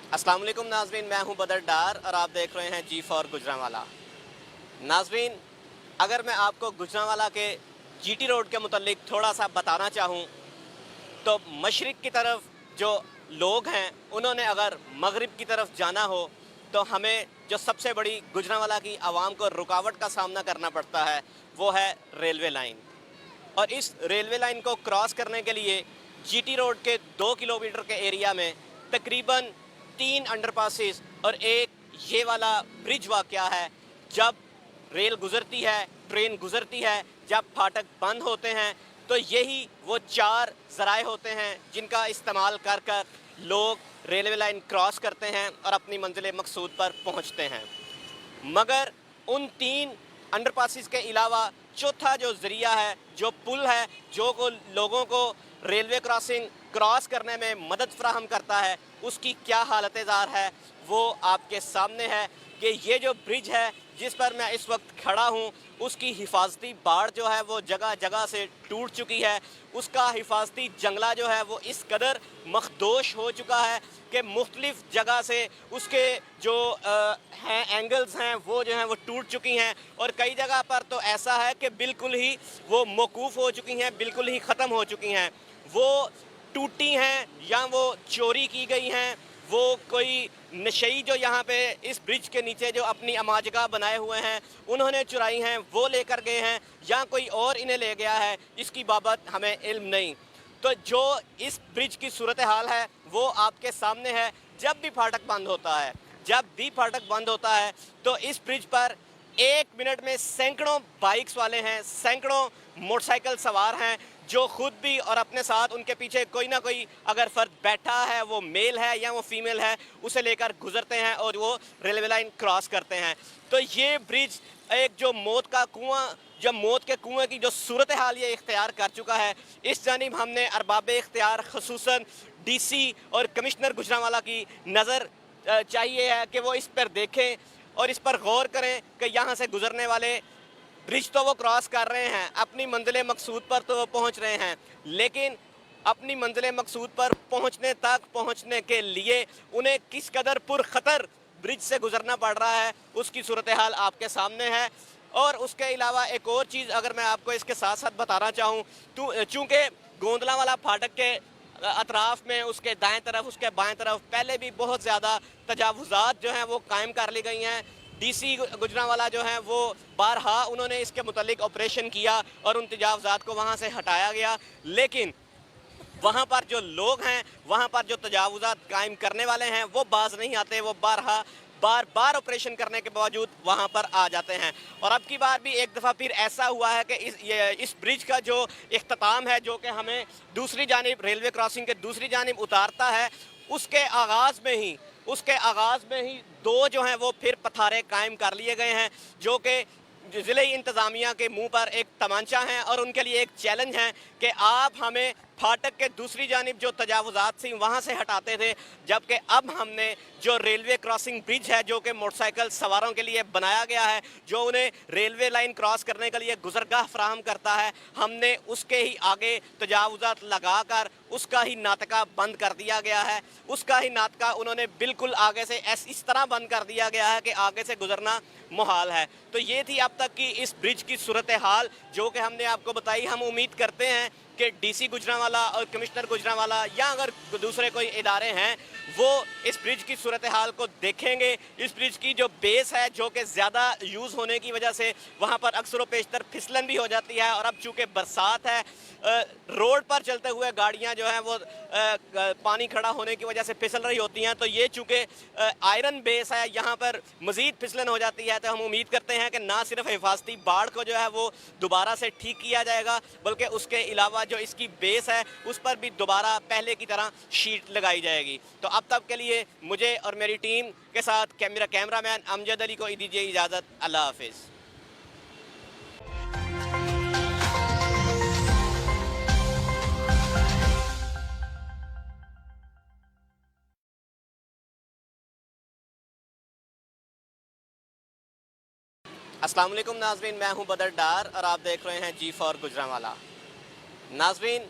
अस्सलाम वालेकुम नाज़रीन, मैं हूं बदर डार और आप देख रहे हैं जी फॉर गुजरांवाला। नाज़रीन, अगर मैं आपको गुजरांवाला के जीटी रोड के मुतल्लिक थोड़ा सा बताना चाहूं तो मशरिक़ की तरफ जो लोग हैं उन्होंने अगर मगरिब की तरफ जाना हो तो हमें जो सबसे बड़ी गुजरांवाला की आवाम को रुकावट का सामना करना पड़ता है वो है रेलवे लाइन। और इस रेलवे लाइन को क्रॉस करने के लिए जीटी रोड के 2 किलोमीटर के एरिया में तकरीबन 3 अंडरपासेस और एक ये वाला ब्रिज वाक़या है। जब रेल गुज़रती है, ट्रेन गुज़रती है, जब फाटक बंद होते हैं तो यही वो 4 ज़राए होते हैं जिनका इस्तेमाल कर कर लोग रेलवे लाइन क्रॉस करते हैं और अपनी मंजिल मकसूद पर पहुंचते हैं। मगर उन 3 अंडरपासेस के अलावा चौथा जो ज़रिया है, जो पुल है, जो को लोगों को रेलवे क्रॉस करने में मदद फराहम करता है, उसकी क्या हालत ज़ार है वो आपके सामने है कि ये जो ब्रिज है जिस पर मैं इस वक्त खड़ा हूँ उसकी हिफाजती बाड़ जो है वो जगह जगह से टूट चुकी है। उसका हिफाजती जंगला जो है वो इस कदर मखदोश हो चुका है कि मुख्तलिफ जगह से उसके जो हैं एंगल्स हैं वो जो हैं वो टूट चुकी हैं और कई जगह पर तो ऐसा है कि बिल्कुल ही वो मौकूफ़ हो चुकी हैं, बिल्कुल ही ख़त्म हो चुकी हैं। वो टूटी हैं या वो चोरी की गई हैं, वो कोई नशई जो यहाँ पे इस ब्रिज के नीचे जो अपनी अमाजगा बनाए हुए हैं उन्होंने चुराई हैं, वो लेकर गए हैं या कोई और इन्हें ले गया है, इसकी बाबत हमें इल्म नहीं। तो जो इस ब्रिज की सूरत हाल है वो आपके सामने है। जब भी फाटक बंद होता है, जब भी फाटक बंद होता है तो इस ब्रिज पर 1 मिनट में सैकड़ों बाइक्स वाले हैं, सैकड़ों मोटरसाइकिल सवार हैं जो खुद भी और अपने साथ उनके पीछे कोई ना कोई अगर फ़र्द बैठा है, वो मेल है या वो फीमेल है, उसे लेकर गुजरते हैं और वो रेलवे लाइन क्रॉस करते हैं। तो ये ब्रिज एक जो मौत का कुआं, जब मौत के कुएं की जो सूरत हाल ये इख्तियार कर चुका है, इस जानिब हमने अरबाब इख्तियार खसूसन डीसी और कमिश्नर गुजरांवाला की नज़र चाहिए है कि वो इस पर देखें और इस पर गौर करें कि यहाँ से गुजरने वाले ब्रिज तो वो क्रॉस कर रहे हैं, अपनी मंजिल मकसूद पर तो वो पहुँच रहे हैं, लेकिन अपनी मंजिल मकसूद पर पहुँचने के लिए उन्हें किस कदर पुरखतर ब्रिज से गुजरना पड़ रहा है उसकी सूरत हाल आपके सामने है। और उसके अलावा एक और चीज़ अगर मैं आपको इसके साथ साथ बताना चाहूँ तो चूँकि गोंदलांवाला फाटक के अतराफ़ में उसके दाएं तरफ, उसके बाएं तरफ पहले भी बहुत ज़्यादा तजावुज़ात जो हैं वो कायम कर ली गई हैं। डीसी गुजरांवाला जो हैं वो बारहा उन्होंने इसके मुतल्लिक ऑपरेशन किया और उन तजावुज़ात को वहाँ से हटाया गया, लेकिन वहाँ पर जो लोग हैं, वहाँ पर जो तजावुज़ात कायम करने वाले हैं वो बाज नहीं आते, वो बार बार ऑपरेशन करने के बावजूद वहाँ पर आ जाते हैं। और अब की बार भी एक दफ़ा फिर ऐसा हुआ है कि इस ब्रिज का जो इख्तिताम है, जो कि हमें दूसरी जानिब रेलवे क्रॉसिंग के दूसरी जानिब उतारता है, उसके आगाज़ में ही 2 जो हैं वो फिर पथारे कायम कर लिए गए हैं जो कि ज़िले इंतज़ामिया के मुंह पर एक तमांचा है और उनके लिए एक चैलेंज है कि आप हमें फाटक के दूसरी जानिब जो तजावुज़ात थी वहाँ से हटाते थे, जबकि अब हमने जो रेलवे क्रॉसिंग ब्रिज है जो कि मोटरसाइकिल सवारों के लिए बनाया गया है, जो उन्हें रेलवे लाइन क्रॉस करने के लिए गुज़रगाह फराहम करता है, हमने उसके ही आगे तजावुज़ात लगा कर उसका ही नाटका बंद कर दिया गया है। उसका ही नाटका उन्होंने बिल्कुल आगे से इस तरह बंद कर दिया गया है कि आगे से गुजरना मुहाल है। तो ये थी अब तक की इस ब्रिज की सूरत हाल जो कि हमने आपको बताई। हम उम्मीद करते हैं कि डीसी गुजरांवाला और कमिश्नर गुजरांवाला या अगर दूसरे कोई इदारे हैं वो इस ब्रिज की सूरत हाल को देखेंगे। इस ब्रिज की जो बेस है जो कि ज़्यादा यूज़ होने की वजह से वहाँ पर अक्सर व पेशतर फिसलन भी हो जाती है और अब चूँकि बरसात है, रोड पर चलते हुए गाड़ियाँ जो हैं वो पानी खड़ा होने की वजह से फिसल रही होती हैं, तो ये चूँकि आयरन बेस है यहाँ पर मज़ीद फिसलन हो जाती है। तो हम उम्मीद करते हैं कि ना सिर्फ हिफाजती बाड़ को जो है वो दोबारा से ठीक किया जाएगा बल्कि उसके अलावा जो इसकी बेस है उस पर भी दोबारा पहले की तरह शीट लगाई जाएगी। तो अब तक के लिए मुझे और मेरी टीम के साथ मेरा कैमरामैन अमजद अली को दीजिए इजाज़त। अल्लाह हाफिज़। अस्सलाम वालेकुम नाज़रीन, मैं हूं बदर डार और आप देख रहे हैं जी फॉर गुजरांवाला। नाज़रीन,